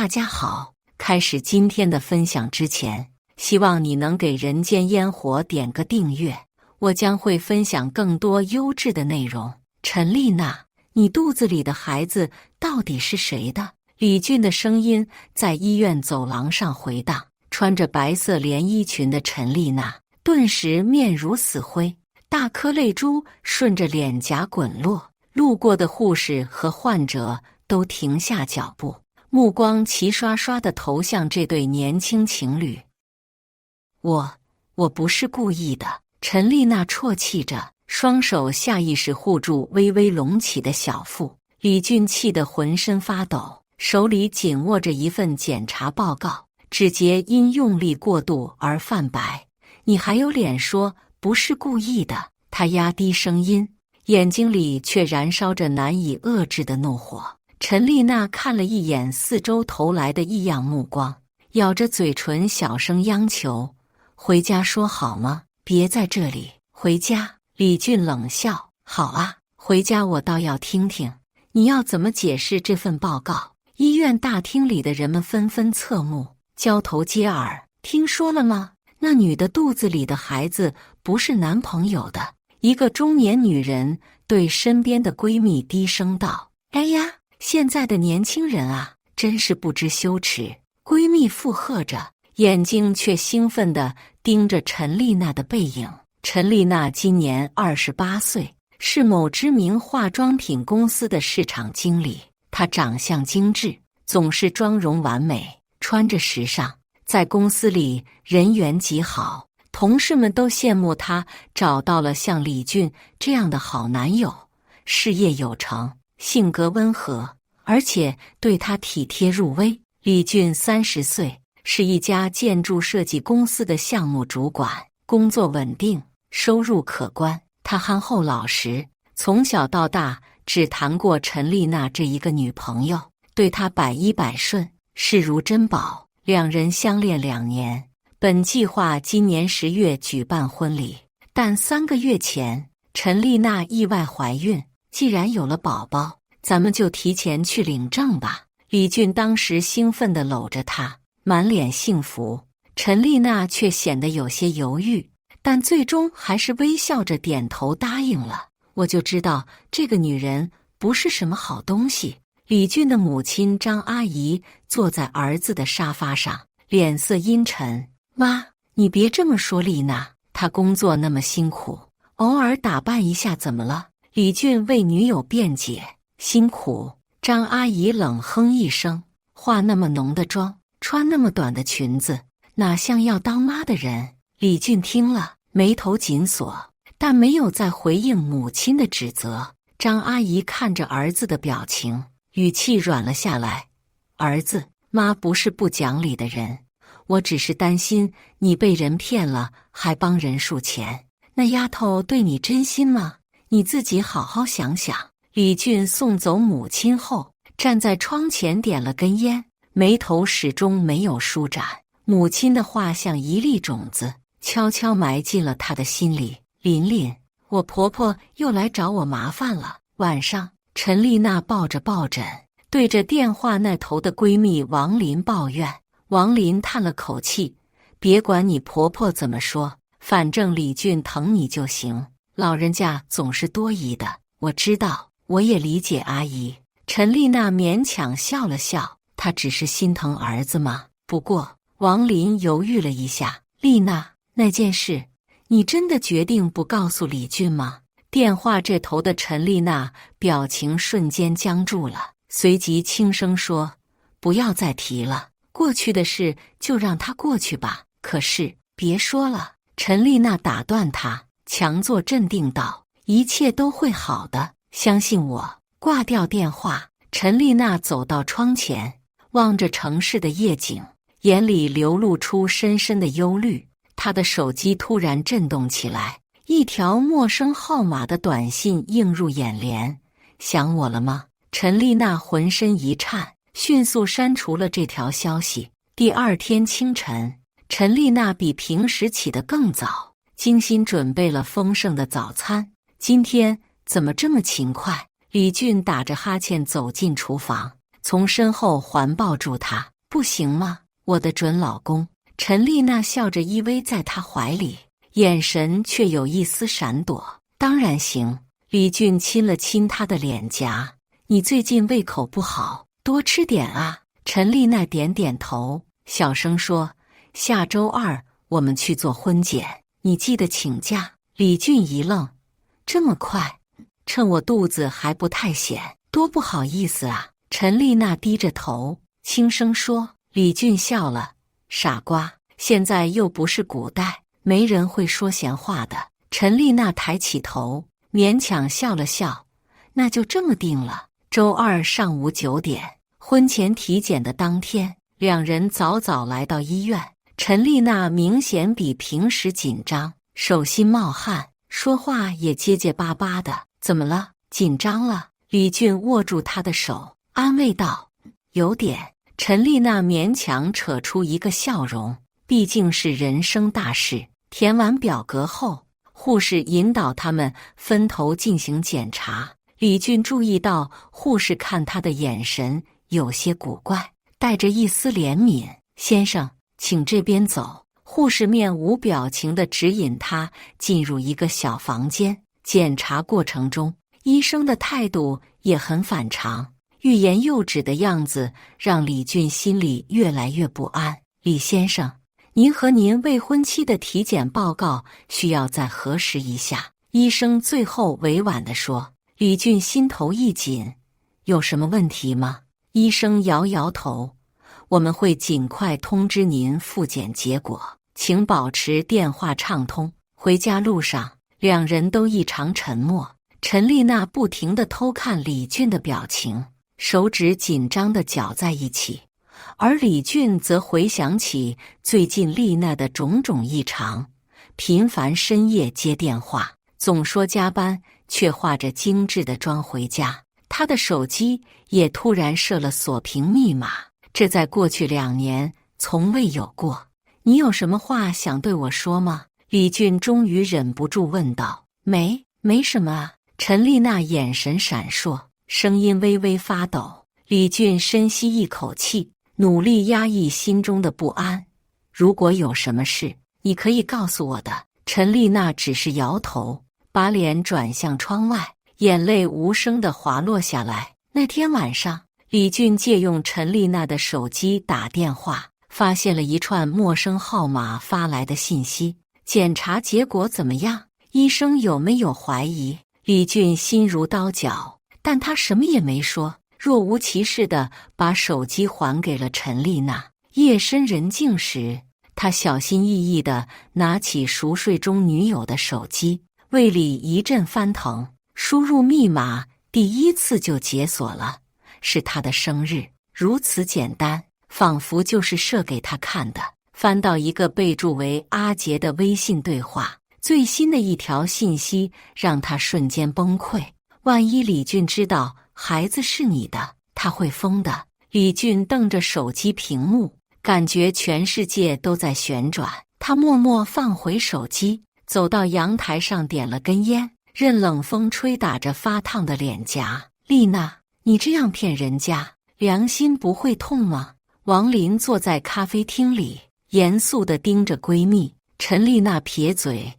大家好，开始今天的分享之前，希望你能给人间烟火点个订阅，我将会分享更多优质的内容。陈丽娜，你肚子里的孩子到底是谁的？李俊的声音在医院走廊上回荡，穿着白色连衣裙的陈丽娜顿时面如死灰，大颗泪珠顺着脸颊滚落，路过的护士和患者都停下脚步，目光齐刷刷地投向这对年轻情侣。我不是故意的，陈丽娜啜泣着，双手下意识护住微微隆起的小腹。李俊气得浑身发抖，手里紧握着一份检查报告，指节因用力过度而泛白。你还有脸说不是故意的？他压低声音，眼睛里却燃烧着难以遏制的怒火。陈丽娜看了一眼四周投来的异样目光，咬着嘴唇小声央求：回家说好吗？别在这里，回家。李俊冷笑：好啊，回家我倒要听听你要怎么解释这份报告。医院大厅里的人们纷纷侧目，交头接耳。听说了吗？那女的肚子里的孩子不是男朋友的。一个中年女人对身边的闺蜜低声道：哎呀，现在的年轻人啊，真是不知羞耻。闺蜜附和着，眼睛却兴奋地盯着陈丽娜的背影。陈丽娜今年28岁，是某知名化妆品公司的市场经理。她长相精致，总是妆容完美，穿着时尚，在公司里人缘极好，同事们都羡慕她找到了像李俊这样的好男友，事业有成，性格温和，而且对她体贴入微。李俊30岁，是一家建筑设计公司的项目主管，工作稳定，收入可观。他憨厚老实，从小到大只谈过陈丽娜这一个女朋友，对她百依百顺，视如珍宝。两人相恋2年，本计划今年10月举办婚礼，但3个月前，陈丽娜意外怀孕。既然有了宝宝，咱们就提前去领证吧。李俊当时兴奋地搂着她，满脸幸福。陈丽娜却显得有些犹豫，但最终还是微笑着点头答应了。我就知道这个女人不是什么好东西。李俊的母亲张阿姨坐在儿子的沙发上，脸色阴沉。妈，你别这么说丽娜，她工作那么辛苦，偶尔打扮一下怎么了？李俊为女友辩解。辛苦？张阿姨冷哼一声，化那么浓的妆，穿那么短的裙子，哪像要当妈的人？李俊听了，眉头紧锁，但没有再回应母亲的指责。张阿姨看着儿子的表情，语气软了下来：儿子，妈不是不讲理的人，我只是担心你被人骗了，还帮人数钱。那丫头对你真心吗？你自己好好想想。李俊送走母亲后，站在窗前点了根烟，眉头始终没有舒展。母亲的话像一粒种子，悄悄埋进了他的心里。琳琳，我婆婆又来找我麻烦了。晚上，陈丽娜抱着抱枕，对着电话那头的闺蜜王琳抱怨。王琳叹了口气：别管你婆婆怎么说，反正李俊疼你就行。老人家总是多疑的，我知道，我也理解阿姨。陈丽娜勉强笑了笑，她只是心疼儿子吗？不过王琳犹豫了一下：丽娜，那件事你真的决定不告诉李俊吗？电话这头的陈丽娜表情瞬间僵住了，随即轻声说：不要再提了，过去的事就让它过去吧。可是别说了。陈丽娜打断她，强作镇定道：一切都会好的，相信我。挂掉电话，陈丽娜走到窗前，望着城市的夜景，眼里流露出深深的忧虑。她的手机突然震动起来，一条陌生号码的短信映入眼帘：想我了吗？陈丽娜浑身一颤，迅速删除了这条消息。第二天清晨，陈丽娜比平时起得更早，精心准备了丰盛的早餐。今天怎么这么勤快？李俊打着哈欠走进厨房，从身后环抱住他。不行吗，我的准老公？陈丽娜笑着依偎在他怀里，眼神却有一丝闪躲。当然行。李俊亲了亲她的脸颊。你最近胃口不好，多吃点啊。陈丽娜点点头，小声说，下周二我们去做婚检，你记得请假。李俊一愣，这么快？趁我肚子还不太显，多不好意思啊。陈丽娜低着头轻声说。李俊笑了，傻瓜，现在又不是古代，没人会说闲话的。陈丽娜抬起头勉强笑了笑，那就这么定了。周二上午9点，婚前体检的当天，两人早早来到医院。陈丽娜明显比平时紧张，手心冒汗，说话也结结巴巴的。怎么了？紧张了？李俊握住她的手，安慰道。有点。陈丽娜勉强扯出一个笑容，毕竟是人生大事。填完表格后，护士引导他们分头进行检查。李俊注意到护士看他的眼神有些古怪，带着一丝怜悯。先生，请这边走。护士面无表情地指引他进入一个小房间。检查过程中，医生的态度也很反常，欲言又止的样子让李俊心里越来越不安。李先生，您和您未婚妻的体检报告需要再核实一下。医生最后委婉地说。李俊心头一紧，有什么问题吗？医生摇摇头，我们会尽快通知您复检结果，请保持电话畅通。回家路上，两人都异常沉默。陈丽娜不停地偷看李俊的表情，手指紧张地绞在一起，而李俊则回想起最近丽娜的种种异常，频繁深夜接电话，总说加班，却化着精致的妆回家。他的手机也突然设了锁屏密码，这在过去2年从未有过。你有什么话想对我说吗？李俊终于忍不住问道。没什么啊。陈丽娜眼神闪烁，声音微微发抖。李俊深吸一口气，努力压抑心中的不安。如果有什么事，你可以告诉我的。陈丽娜只是摇头，把脸转向窗外，眼泪无声地滑落下来。那天晚上，李俊借用陈丽娜的手机打电话，发现了一串陌生号码发来的信息。检查结果怎么样？医生有没有怀疑？李俊心如刀绞，但他什么也没说，若无其事地把手机还给了陈丽娜。夜深人静时，他小心翼翼地拿起熟睡中女友的手机，胃里一阵翻腾，输入密码，第一次就解锁了，是他的生日，如此简单，仿佛就是设给他看的。翻到一个备注为阿杰的微信对话，最新的一条信息让他瞬间崩溃。万一李俊知道孩子是你的，他会疯的。李俊瞪着手机屏幕，感觉全世界都在旋转。他默默放回手机，走到阳台上点了根烟，任冷风吹打着发烫的脸颊。丽娜，你这样骗人家，良心不会痛吗？王林坐在咖啡厅里，严肃地盯着闺蜜。陈丽娜撇嘴，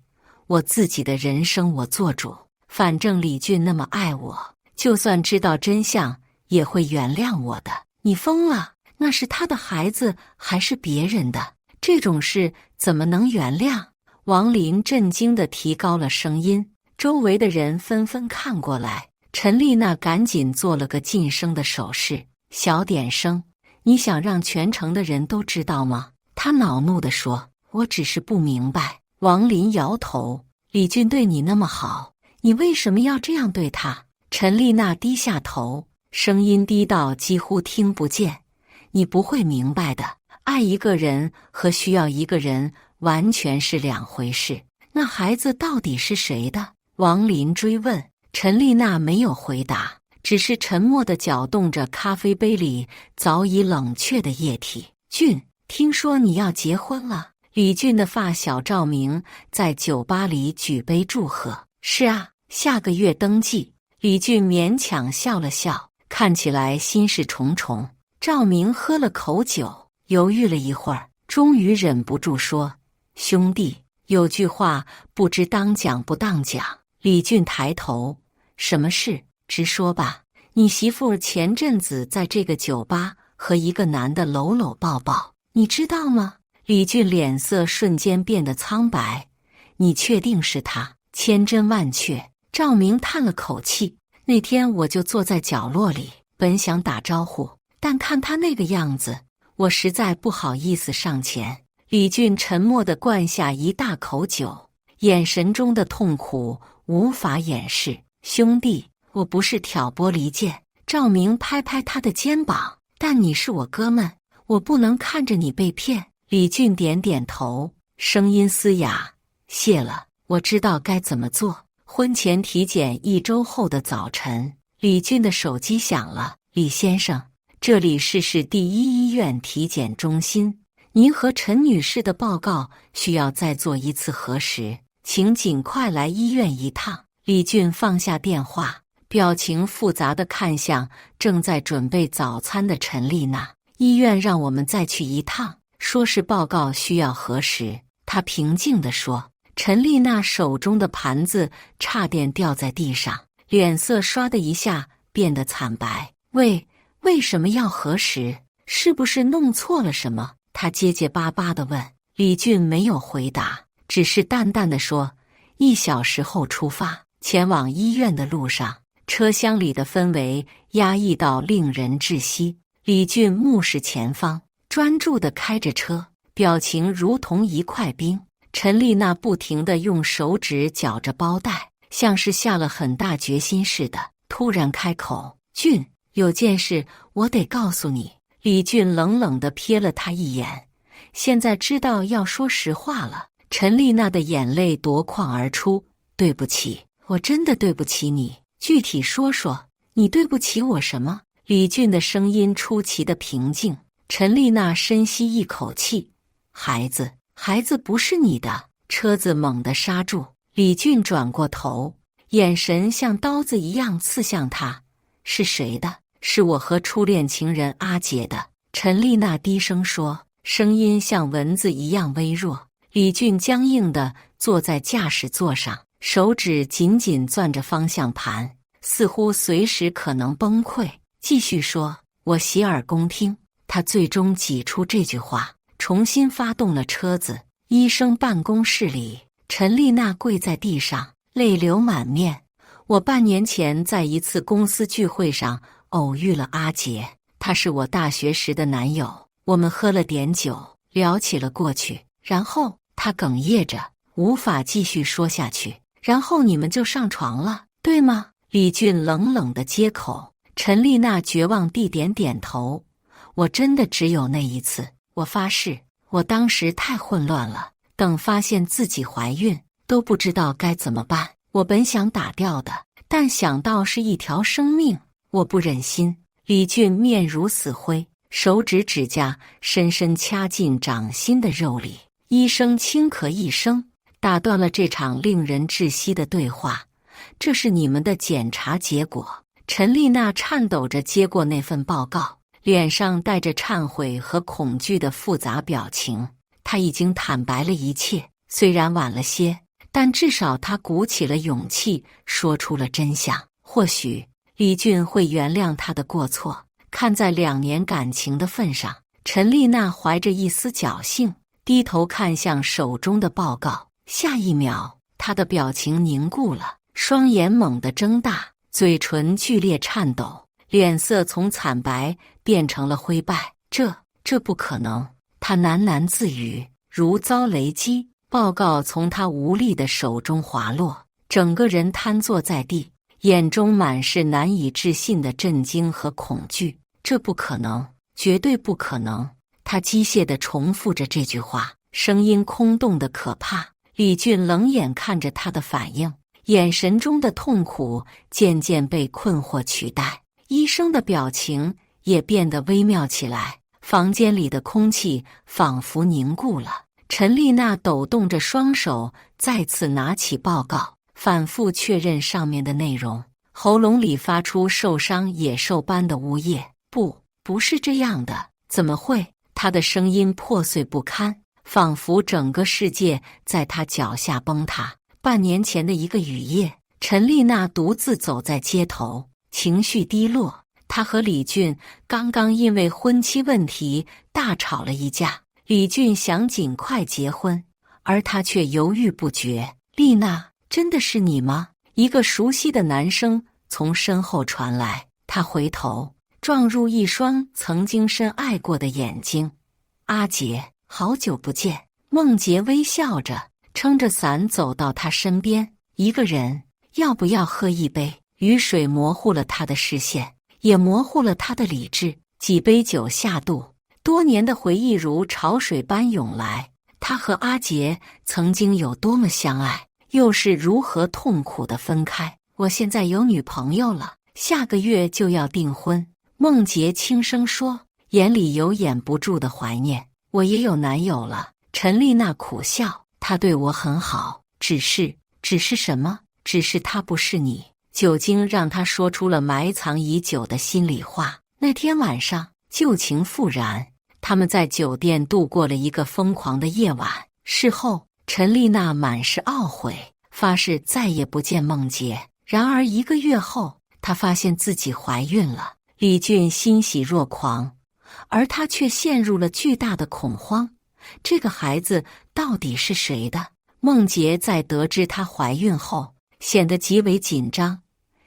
我自己的人生我做主，反正李俊那么爱我，就算知道真相也会原谅我的。你疯了，那是他的孩子还是别人的？这种事怎么能原谅？王林震惊地提高了声音，周围的人纷纷看过来。陈丽娜赶紧做了个噤声的手势，小点声，你想让全城的人都知道吗？她恼怒地说，我只是不明白。王林摇头，李俊对你那么好，你为什么要这样对他？陈丽娜低下头，声音低到几乎听不见。你不会明白的，爱一个人和需要一个人完全是两回事。那孩子到底是谁的？王林追问。陈丽娜没有回答，只是沉默地搅动着咖啡杯里早已冷却的液体。俊，听说你要结婚了。李俊的发小赵明在酒吧里举杯祝贺。是啊，下个月登记。李俊勉强笑了笑，看起来心事重重。赵明喝了口酒，犹豫了一会儿，终于忍不住说：“兄弟，有句话不知当讲不当讲。”李俊抬头：“什么事？直说吧。你媳妇前阵子在这个酒吧和一个男的搂搂抱抱，你知道吗？”李俊脸色瞬间变得苍白。你确定是他？千真万确。赵明叹了口气。那天我就坐在角落里，本想打招呼，但看他那个样子，我实在不好意思上前。李俊沉默地灌下一大口酒，眼神中的痛苦无法掩饰。兄弟，我不是挑拨离间。赵明拍拍他的肩膀，但你是我哥们，我不能看着你被骗。李俊点点头，声音嘶哑：“谢了，我知道该怎么做。”婚前体检1周后的早晨，李俊的手机响了。李先生，这里是市第一医院体检中心，您和陈女士的报告需要再做一次核实，请尽快来医院一趟。李俊放下电话，表情复杂地看向正在准备早餐的陈丽娜。医院让我们再去一趟，说是报告需要核实。他平静地说。陈丽娜手中的盘子差点掉在地上，脸色唰的一下变得惨白。为什么要核实？是不是弄错了什么？她结结巴巴地问。李俊没有回答，只是淡淡地说：“1小时后出发。”前往医院的路上，车厢里的氛围压抑到令人窒息。李俊目视前方，专注地开着车，表情如同一块冰。陈丽娜不停地用手指绞着包带，像是下了很大决心似的，突然开口：“俊，有件事我得告诉你。”李俊冷冷地瞥了他一眼，现在知道要说实话了。陈丽娜的眼泪夺眶而出：“对不起，我真的对不起你，具体说说，你对不起我什么？”李俊的声音出奇的平静。陈丽娜深吸一口气：“孩子不是你的。”车子猛地刹住，李俊转过头，眼神像刀子一样刺向他：“是谁的？”“是我和初恋情人阿杰的。”陈丽娜低声说，声音像蚊子一样微弱。李俊僵硬地坐在驾驶座上，手指紧紧攥着方向盘，似乎随时可能崩溃。继续说：“我洗耳恭听。”他最终挤出这句话，重新发动了车子。医生办公室里，陈丽娜跪在地上，泪流满面。我半年前在一次公司聚会上偶遇了阿杰，他是我大学时的男友。我们喝了点酒，聊起了过去，然后他哽咽着，无法继续说下去。然后你们就上床了，对吗？李俊冷冷地接口。陈丽娜绝望地点点头。我真的只有那一次，我发誓。我当时太混乱了，等发现自己怀孕，都不知道该怎么办。我本想打掉的，但想到是一条生命，我不忍心。李俊面如死灰，手指甲深深掐进掌心的肉里。医生轻咳一声，打断了这场令人窒息的对话。这是你们的检查结果。陈丽娜颤抖着接过那份报告，脸上带着忏悔和恐惧的复杂表情。他已经坦白了一切，虽然晚了些，但至少他鼓起了勇气说出了真相。或许李俊会原谅他的过错。看在2年感情的份上，陈丽娜怀着一丝侥幸，低头看向手中的报告。下一秒，她的表情凝固了，双眼猛地睁大，嘴唇剧烈颤抖，脸色从惨白变成了灰败。这不可能！他喃喃自语，如遭雷击。报告从他无力的手中滑落，整个人瘫坐在地，眼中满是难以置信的震惊和恐惧。这不可能，绝对不可能！他机械地重复着这句话，声音空洞的可怕。李俊冷眼看着他的反应，眼神中的痛苦渐渐被困惑取代。医生的表情也变得微妙起来，房间里的空气仿佛凝固了。陈丽娜抖动着双手，再次拿起报告，反复确认上面的内容，喉咙里发出受伤野兽般的呜咽。不是这样的，怎么会？他的声音破碎不堪，仿佛整个世界在他脚下崩塌。半年前的一个雨夜，陈丽娜独自走在街头，情绪低落。她和李俊刚刚因为婚期问题大吵了一架。李俊想尽快结婚，而她却犹豫不决。丽娜，真的是你吗？一个熟悉的男声从身后传来。她回头，撞入一双曾经深爱过的眼睛。阿杰，好久不见。孟杰微笑着，撑着伞走到他身边。一个人，要不要喝一杯？雨水模糊了他的视线，也模糊了他的理智。几杯酒下肚，多年的回忆如潮水般涌来。他和阿杰曾经有多么相爱，又是如何痛苦的分开。我现在有女朋友了，下个月就要订婚。孟杰轻声说，眼里有掩不住的怀念。我也有男友了。陈丽娜苦笑，他对我很好，只是什么？只是他不是你。酒精让他说出了埋藏已久的心里话。那天晚上，旧情复燃，他们在酒店度过了一个疯狂的夜晚。事后，陈丽娜满是懊悔，发誓再也不见孟杰。然而1个月后，她发现自己怀孕了。李俊欣喜若狂，而她却陷入了巨大的恐慌。这个孩子到底是谁的？孟杰在得知她怀孕后，显得极为紧张。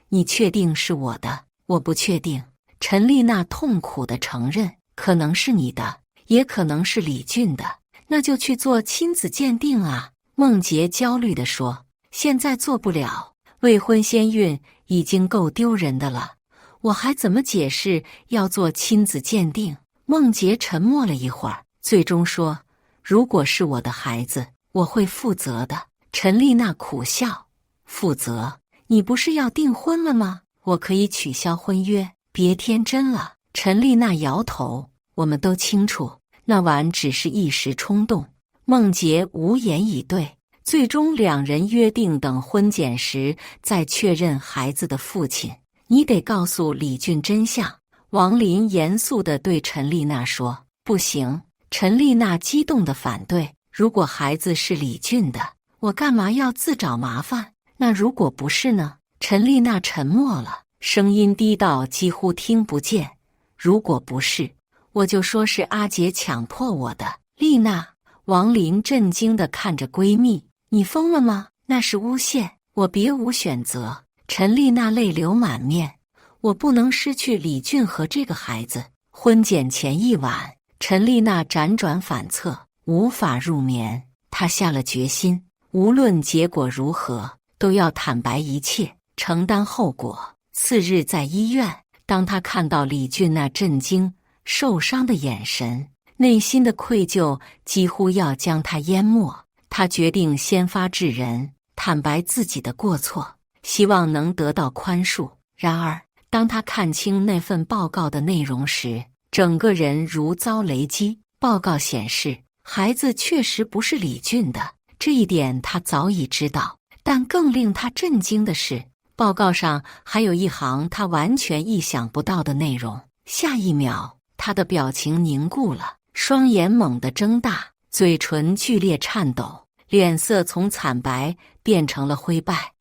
你确定是我的？我不确定。陈丽娜痛苦地承认，可能是你的，也可能是李俊的。那就去做亲子鉴定啊。孟杰焦虑地说，现在做不了，未婚先孕已经够丢人的了，我还怎么解释要做亲子鉴定？孟杰沉默了一会儿，最终说，如果是我的孩子，我会负责的。陈丽娜苦笑，负责？你不是要订婚了吗？我可以取消婚约。别天真了。陈丽娜摇头，我们都清楚，那晚只是一时冲动。孟杰无言以对。最终两人约定等婚检时再确认孩子的父亲。你得告诉李俊真相。王林严肃地对陈丽娜说。不行。陈丽娜激动地反对，如果孩子是李俊的，我干嘛要自找麻烦？那如果不是呢？陈丽娜沉默了，声音低到几乎听不见。如果不是，我就说是阿杰强迫我的。丽娜，王林震惊地看着闺蜜，你疯了吗？那是诬陷，我别无选择。陈丽娜泪流满面，我不能失去李俊和这个孩子。婚检前一晚，陈丽娜辗转反侧，无法入眠。她下了决心，无论结果如何，都要坦白一切，承担后果。次日在医院，当她看到李俊那震惊、受伤的眼神，内心的愧疚几乎要将她淹没。她决定先发制人，坦白自己的过错，希望能得到宽恕。然而，当她看清那份报告的内容时，整个人如遭雷击。报告显示，孩子确实不是李俊的，这一点她早已知道。但更令她震惊的是，报告上还有一行她完全意想不到的内容。下一秒，她的表情凝固了，双眼猛地睁大，嘴唇剧烈颤抖，脸色从惨白变成了灰败。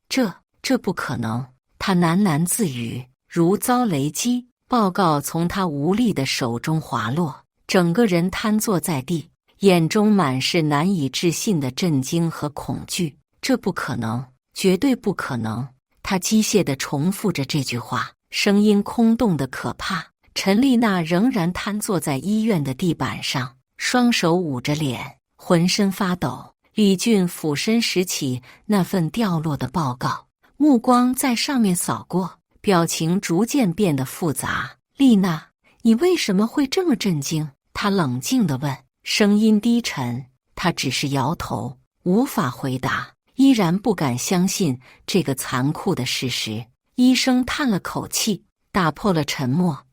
这不可能，她喃喃自语，如遭雷击。报告从她无力的手中滑落，整个人瘫坐在地，眼中满是难以置信的震惊和恐惧。这不可能，绝对不可能。她机械地重复着这句话，声音空洞的可怕。陈丽娜仍然瘫坐在医院的地板上，双手捂着脸，浑身发抖。李俊俯身拾起那份掉落的报告，目光在上面扫过，表情逐渐变得复杂。丽娜，你为什么会这么震惊？他冷静地问，声音低沉。她只是摇头，无法回答，依然不敢相信这个残酷的事实。医生叹了口气，打破了沉默。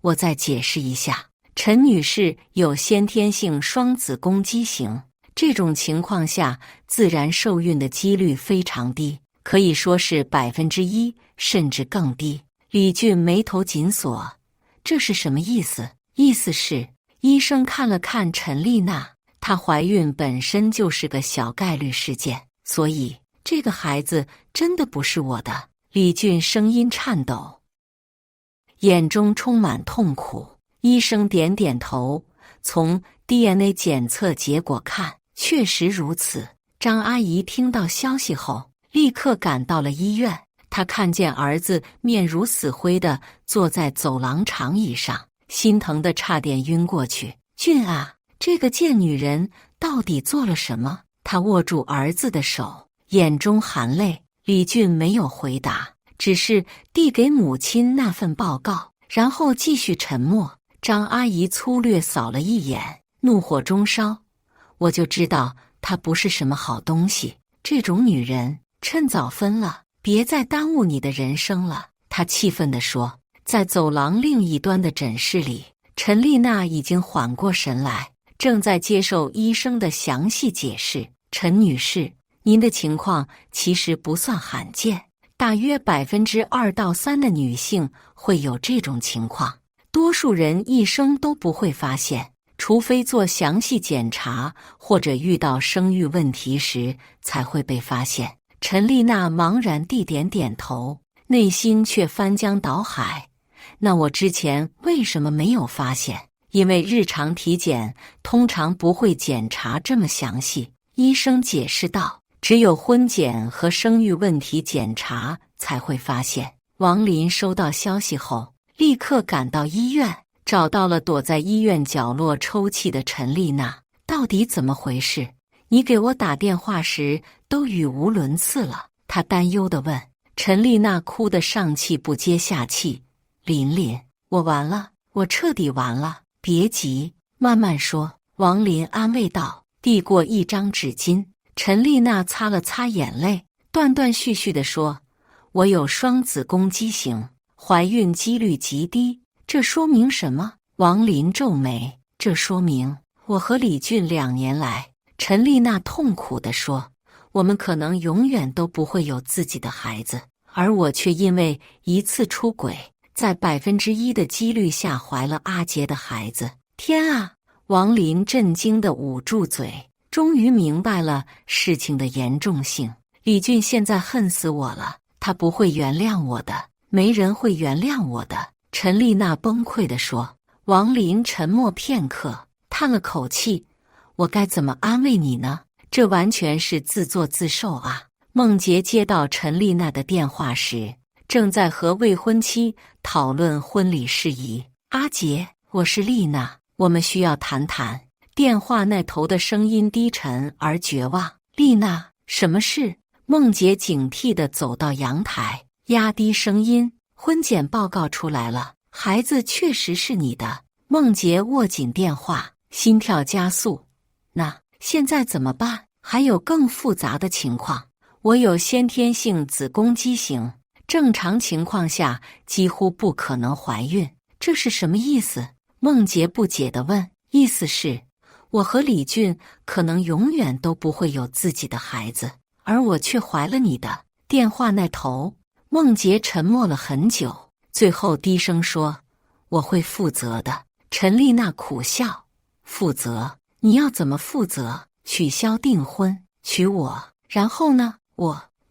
我再解释一下，陈女士有先天性双子宫畸形，这种情况下自然受孕的几率非常低，可以说是1%，甚至更低。李俊眉头紧锁，这是什么意思？意思是，医生看了看陈丽娜，她怀孕本身就是个小概率事件，所以这个孩子真的不是我的。李俊声音颤抖，眼中充满痛苦。医生点点头，从 DNA 检测结果看，确实如此。张阿姨听到消息后，立刻赶到了医院。她看见儿子面如死灰地坐在走廊长椅上，心疼得差点晕过去。俊啊，这个贱女人到底做了什么？她握住儿子的手，眼中含泪。李俊没有回答，只是递给母亲那份报告，然后继续沉默。张阿姨粗略扫了一眼，怒火中烧。我就知道她不是什么好东西，这种女人趁早分了，别再耽误你的人生了。她气愤地说。在走廊另一端的诊室里，陈丽娜已经缓过神来，正在接受医生的详细解释。陈女士，您的情况其实不算罕见，大约2%到3%的女性会有这种情况，多数人一生都不会发现，除非做详细检查或者遇到生育问题时才会被发现。陈丽娜茫然地点点头，内心却翻江倒海。那我之前为什么没有发现？因为日常体检通常不会检查这么详细，医生解释道，只有婚检和生育问题检查才会发现。王林收到消息后，立刻赶到医院，找到了躲在医院角落抽泣的陈丽娜。到底怎么回事？你给我打电话时都语无伦次了，她担忧地问。陈丽娜哭得上气不接下气。琳琳，我完了，我彻底完了。别急，慢慢说。王林安慰道，递过一张纸巾。陈丽娜擦了擦眼泪，断断续续地说，我有双子宫畸形，怀孕几率极低。这说明什么？王林皱眉，这说明我和李俊2年来，陈丽娜痛苦地说，我们可能永远都不会有自己的孩子，而我却因为一次出轨，在1%的几率下怀了阿杰的孩子。天啊！王林震惊地捂住嘴，终于明白了事情的严重性。李俊现在恨死我了，他不会原谅我的，没人会原谅我的。陈丽娜崩溃地说。王林沉默片刻，叹了口气，我该怎么安慰你呢？这完全是自作自受啊。孟杰接到陈丽娜的电话时，正在和未婚妻讨论婚礼事宜。阿杰，我是丽娜，我们需要谈谈。电话那头的声音低沉而绝望。丽娜，什么事？孟杰警惕地走到阳台，压低声音，婚检报告出来了，孩子确实是你的。孟杰握紧电话，心跳加速。那现在怎么办？还有更复杂的情况，我有先天性子宫畸形，正常情况下几乎不可能怀孕。这是什么意思？孟杰不解地问。意思是，我和李俊可能永远都不会有自己的孩子，而我却怀了你的。电话那头，孟杰沉默了很久，最后低声说，我会负责的。陈丽娜苦笑，负责？你要怎么负责？取消订婚，娶我，然后呢？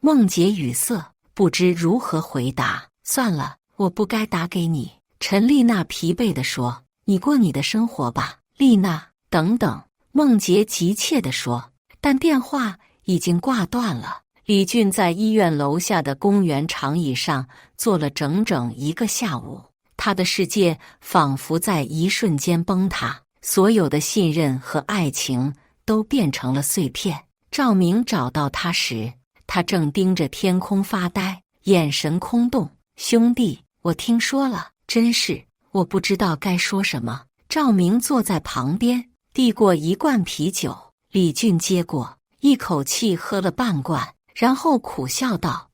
孟杰语塞，不知如何回答。算了，我不该打给你。陈丽娜疲惫地说，你过你的生活吧。丽娜，等等，孟杰急切地说，但电话已经挂断了。李俊在医院楼下的公园长椅上坐了整整1个下午，他的世界仿佛在一瞬间崩塌，所有的信任和爱情都变成了碎片。赵明找到他时，他正盯着天空发呆，眼神空洞。兄弟，我听说了，真是，我不知道该说什么。赵明坐在旁边，递过1罐啤酒，李俊接过，一口气喝了半罐，然后苦笑道，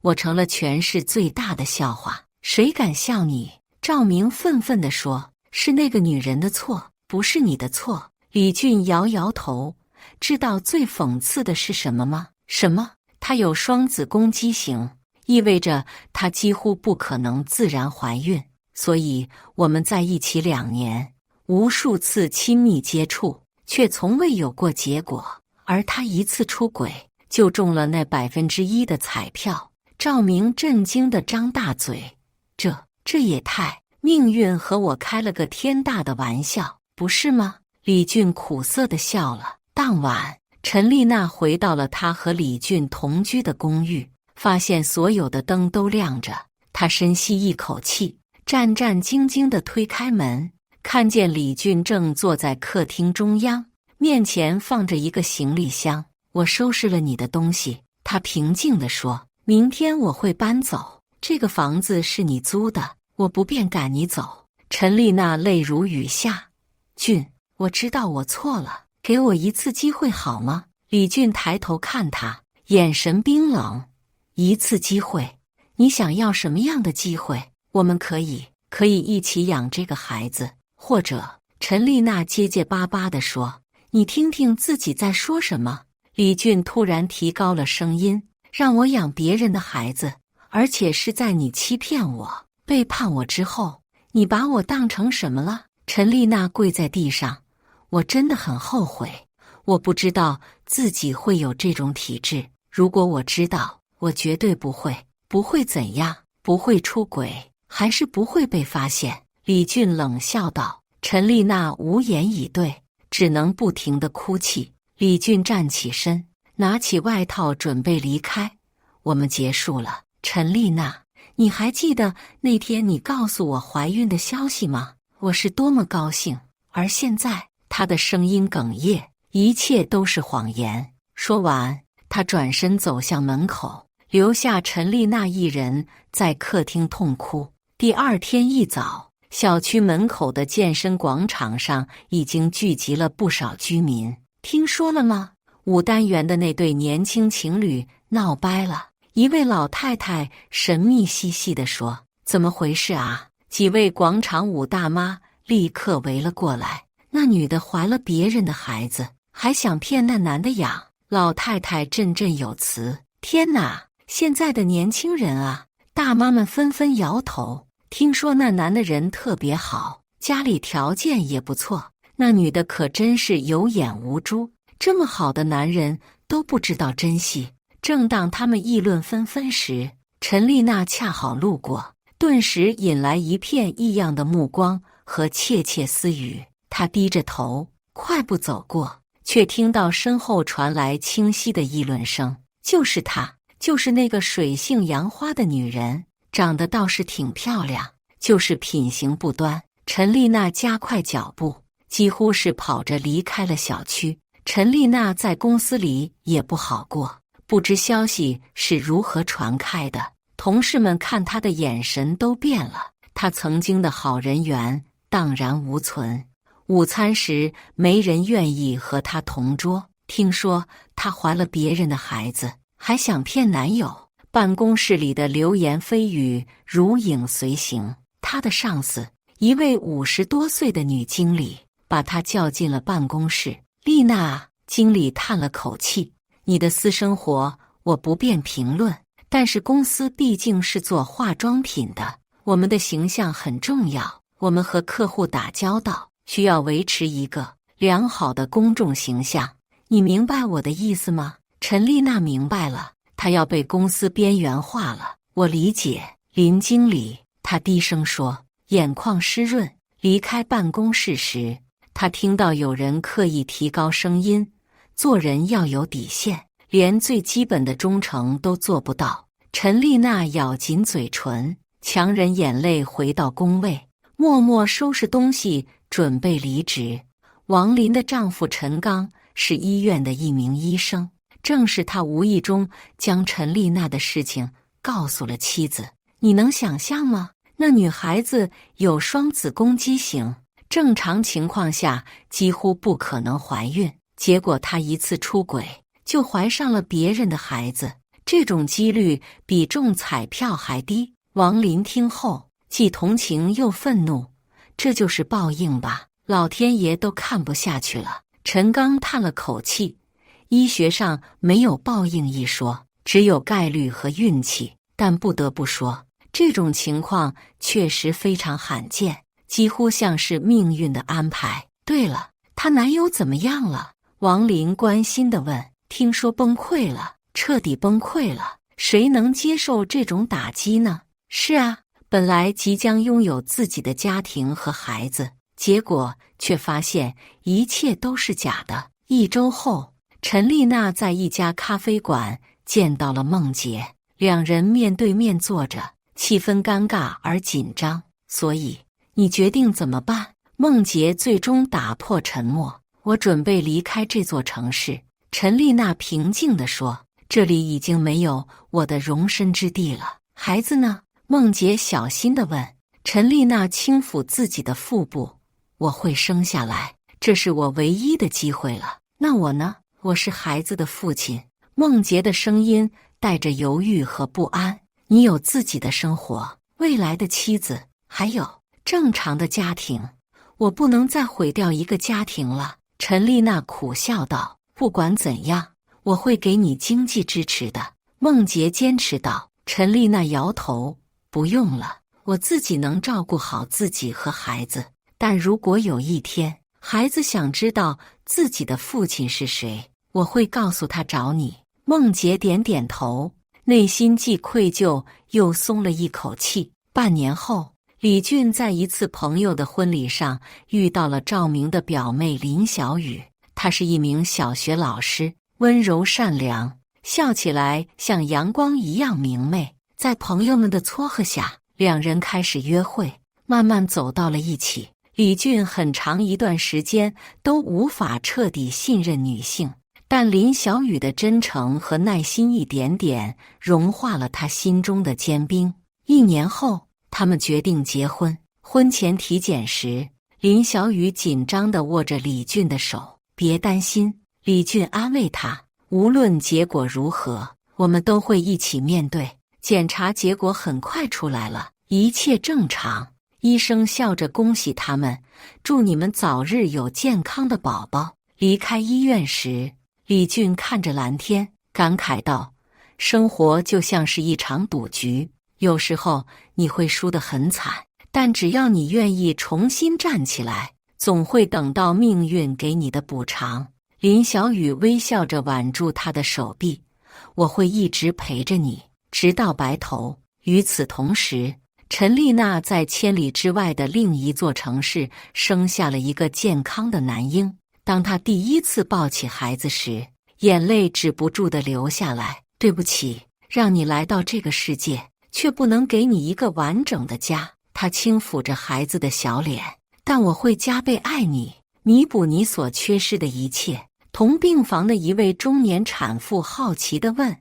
我成了全市最大的笑话，谁敢笑你？赵明愤愤地说，是那个女人的错，不是你的错。李俊摇摇头，知道最讽刺的是什么吗？什么？她有双子宫畸形，意味着她几乎不可能自然怀孕。所以我们在一起2年，无数次亲密接触，却从未有过结果。而她一次出轨，就中了那1%的彩票。赵明震惊地张大嘴，这也太……命运和我开了个天大的玩笑，不是吗？李俊苦涩地笑了。当晚，陈丽娜回到了她和李俊同居的公寓，发现所有的灯都亮着。她深吸一口气，战战兢兢地推开门，看见李俊正坐在客厅中央，面前放着一个行李箱。我收拾了你的东西，他平静地说，明天我会搬走，这个房子是你租的，我不便赶你走。陈丽娜泪如雨下，俊，我知道我错了，给我一次机会好吗？李俊抬头看他，眼神冰冷。一次机会？你想要什么样的机会？我们可以一起养这个孩子，或者……陈丽娜结结巴巴地说，你听听自己在说什么。李俊突然提高了声音，让我养别人的孩子，而且是在你欺骗我、背叛我之后，你把我当成什么了？陈丽娜跪在地上，我真的很后悔，我不知道自己会有这种体质，如果我知道，我绝对不会怎样，不会出轨，还是不会被发现。李俊冷笑道。陈丽娜无言以对，只能不停地哭泣。李俊站起身，拿起外套准备离开。我们结束了。陈丽娜，你还记得那天你告诉我怀孕的消息吗？我是多么高兴。而现在，他的声音哽咽，一切都是谎言。说完，他转身走向门口，留下陈丽娜一人在客厅痛哭。第二天一早，小区门口的健身广场上已经聚集了不少居民。听说了吗？5单元的那对年轻情侣闹掰了。一位老太太神秘兮兮地说：“怎么回事啊？”几位广场舞大妈立刻围了过来。那女的怀了别人的孩子，还想骗那男的养。老太太振振有词：“天哪，现在的年轻人啊！”大妈们纷纷摇头。听说那男的人特别好，家里条件也不错。那女的可真是有眼无珠，这么好的男人都不知道珍惜。正当他们议论纷纷时，陈丽娜恰好路过，顿时引来一片异样的目光和窃窃私语。她低着头快步走过，却听到身后传来清晰的议论声：“就是她，就是那个水性杨花的女人，长得倒是挺漂亮，就是品行不端。”陈丽娜加快脚步，几乎是跑着离开了小区。陈丽娜在公司里也不好过，不知消息是如何传开的，同事们看她的眼神都变了，她曾经的好人缘荡然无存。午餐时，没人愿意和她同桌，听说她怀了别人的孩子，还想骗男友。办公室里的流言蜚语如影随形，她的上司一位50多岁的女经理把她叫进了办公室。丽娜，经理叹了口气，你的私生活我不便评论，但是公司毕竟是做化妆品的，我们的形象很重要，我们和客户打交道，需要维持一个良好的公众形象。你明白我的意思吗？陈丽娜明白了，她要被公司边缘化了。我理解，林经理，她低声说，眼眶湿润。离开办公室时，她听到有人刻意提高声音，做人要有底线，连最基本的忠诚都做不到。陈丽娜咬紧嘴唇，强忍眼泪回到工位，默默收拾东西，准备离职。王林的丈夫陈刚是医院的一名医生，正是他无意中将陈丽娜的事情告诉了妻子。你能想象吗？那女孩子有双子宫畸形，正常情况下几乎不可能怀孕，结果她一次出轨就怀上了别人的孩子，这种几率比中彩票还低。王林听后既同情又愤怒，这就是报应吧，老天爷都看不下去了。陈刚叹了口气，医学上没有报应一说，只有概率和运气。但不得不说，这种情况确实非常罕见，几乎像是命运的安排。对了，她男友怎么样了？王林关心地问。听说崩溃了，彻底崩溃了。谁能接受这种打击呢？是啊，本来即将拥有自己的家庭和孩子，结果却发现一切都是假的。1周后，陈丽娜在一家咖啡馆见到了梦洁，两人面对面坐着，气氛尴尬而紧张。所以，你决定怎么办？梦洁最终打破沉默。我准备离开这座城市。陈丽娜平静地说，这里已经没有我的容身之地了。孩子呢？梦洁小心地问。陈丽娜轻抚自己的腹部，我会生下来，这是我唯一的机会了。那我呢？我是孩子的父亲。梦洁的声音带着犹豫和不安。你有自己的生活，未来的妻子，还有正常的家庭。我不能再毁掉一个家庭了。陈丽娜苦笑道，不管怎样，我会给你经济支持的。梦洁坚持道。陈丽娜摇头，不用了，我自己能照顾好自己和孩子。但如果有一天，孩子想知道自己的父亲是谁，我会告诉他找你。梦洁点点头，内心既愧疚又松了一口气。半年后，李俊在一次朋友的婚礼上遇到了赵明的表妹林小雨。她是一名小学老师，温柔善良，笑起来像阳光一样明媚。在朋友们的撮合下，两人开始约会，慢慢走到了一起。李俊很长一段时间都无法彻底信任女性，但林小雨的真诚和耐心一点点融化了他心中的坚冰。1年后，他们决定结婚。婚前体检时，林小雨紧张地握着李俊的手。别担心，李俊安慰他，无论结果如何，我们都会一起面对。检查结果很快出来了，一切正常。医生笑着恭喜他们，祝你们早日有健康的宝宝。离开医院时，李俊看着蓝天，感慨道，生活就像是一场赌局，有时候你会输得很惨，但只要你愿意重新站起来，总会等到命运给你的补偿。林小雨微笑着挽住他的手臂，我会一直陪着你，直到白头。与此同时，陈丽娜在千里之外的另一座城市生下了一个健康的男婴。当她第一次抱起孩子时，眼泪止不住地流下来。对不起，让你来到这个世界，却不能给你一个完整的家。她轻抚着孩子的小脸，但我会加倍爱你，弥补你所缺失的一切。同病房的一位中年产妇好奇地问，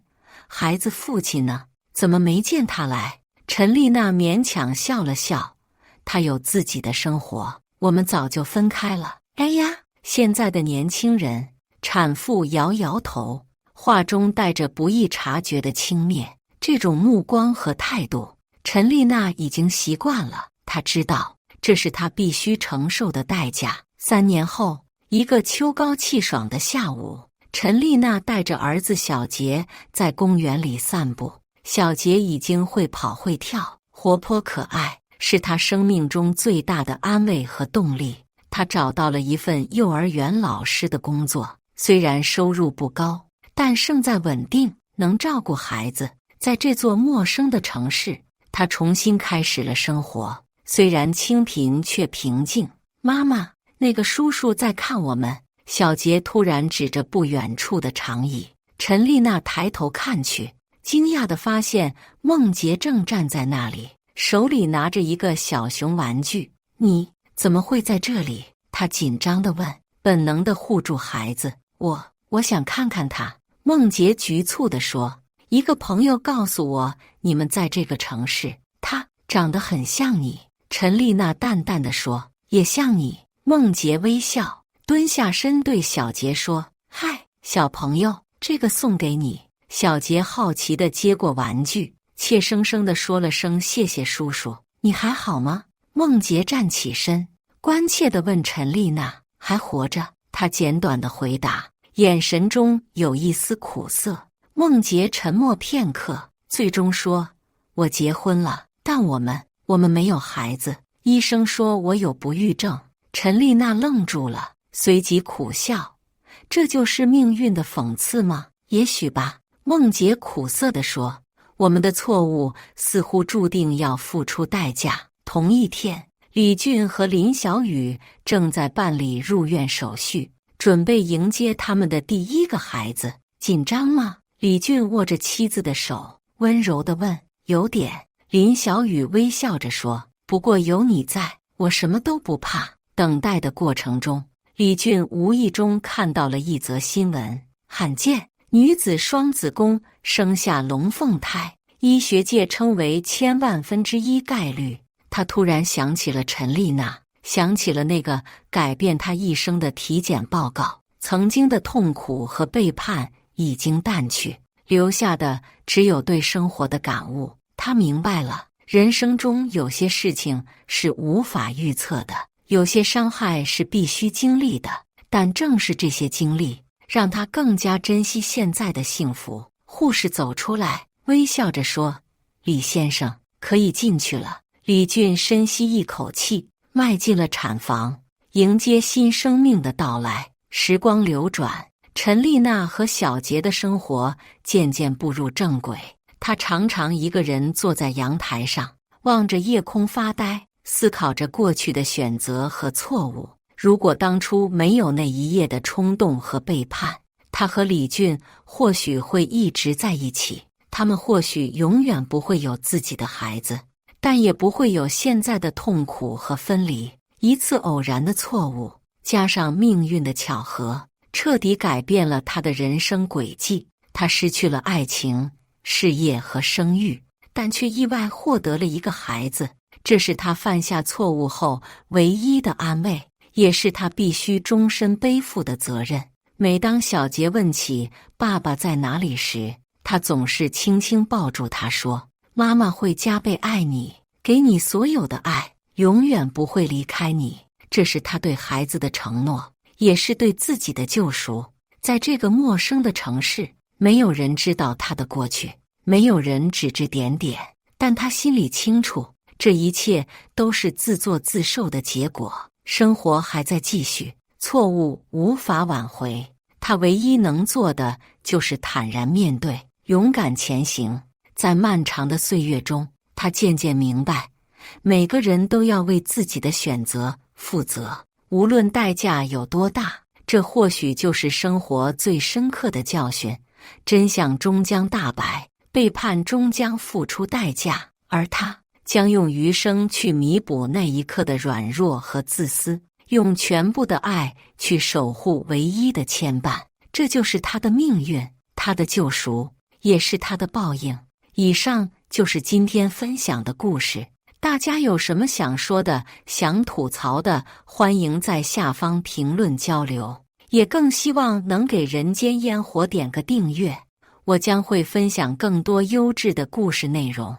孩子父亲呢？怎么没见他来？陈丽娜勉强笑了笑，他有自己的生活，我们早就分开了。哎呀，现在的年轻人，产妇摇摇头，话中带着不易察觉的轻蔑。这种目光和态度，陈丽娜已经习惯了。她知道，这是她必须承受的代价。3年后，一个秋高气爽的下午，陈丽娜带着儿子小杰在公园里散步。小杰已经会跑会跳，活泼可爱，是他生命中最大的安慰和动力。他找到了一份幼儿园老师的工作，虽然收入不高，但胜在稳定，能照顾孩子。在这座陌生的城市，他重新开始了生活，虽然清贫却平静。妈妈，那个叔叔在看我们。小杰突然指着不远处的长椅。陈丽娜抬头看去，惊讶地发现梦洁正站在那里，手里拿着一个小熊玩具。你怎么会在这里？她紧张地问，本能地护住孩子。我想看看他。梦洁局促地说，一个朋友告诉我你们在这个城市，他长得很像你。陈丽娜淡淡地说，也像你。梦洁微笑，蹲下身对小杰说，嗨，小朋友，这个送给你。小杰好奇地接过玩具，怯生生地说了声谢谢叔叔。你还好吗？梦洁站起身，关切地问陈丽娜，还活着。她简短地回答，眼神中有一丝苦涩。孟杰沉默片刻，最终说：“我结婚了，但我们没有孩子。医生说我有不育症。”陈丽娜愣住了，随即苦笑：“这就是命运的讽刺吗？也许吧。”孟杰苦涩地说：“我们的错误似乎注定要付出代价。”同一天，李俊和林小雨正在办理入院手续，准备迎接他们的第一个孩子。紧张吗？李俊握着妻子的手，温柔地问。有点。林小雨微笑着说，不过有你在，我什么都不怕。等待的过程中，李俊无意中看到了一则新闻：罕见女子双子宫生下龙凤胎，医学界称为千万分之一概率。他突然想起了陈丽娜，想起了那个改变他一生的体检报告。曾经的痛苦和背叛已经淡去，留下的只有对生活的感悟。他明白了，人生中有些事情是无法预测的，有些伤害是必须经历的，但正是这些经历，让他更加珍惜现在的幸福。护士走出来，微笑着说：“李先生，可以进去了。”李俊深吸一口气，迈进了产房，迎接新生命的到来。时光流转，陈丽娜和小杰的生活渐渐步入正轨。她常常一个人坐在阳台上，望着夜空发呆，思考着过去的选择和错误。如果当初没有那一夜的冲动和背叛，她和李俊或许会一直在一起，他们或许永远不会有自己的孩子，但也不会有现在的痛苦和分离。一次偶然的错误，加上命运的巧合，彻底改变了他的人生轨迹。他失去了爱情、事业和声誉，但却意外获得了一个孩子。这是他犯下错误后唯一的安慰，也是他必须终身背负的责任。每当小杰问起爸爸在哪里时，他总是轻轻抱住他说：“妈妈会加倍爱你，给你所有的爱，永远不会离开你。”这是他对孩子的承诺，也是对自己的救赎。在这个陌生的城市，没有人知道他的过去，没有人指指点点，但他心里清楚，这一切都是自作自受的结果。生活还在继续，错误无法挽回，他唯一能做的就是坦然面对，勇敢前行。在漫长的岁月中，他渐渐明白，每个人都要为自己的选择负责，无论代价有多大。这或许就是生活最深刻的教训。真相终将大白，背叛终将付出代价，而他将用余生去弥补那一刻的软弱和自私，用全部的爱去守护唯一的牵绊。这就是他的命运，他的救赎，也是他的报应。以上就是今天分享的故事。大家有什么想说的、想吐槽的，欢迎在下方评论交流。也更希望能给人间烟火点个订阅，我将会分享更多优质的故事内容。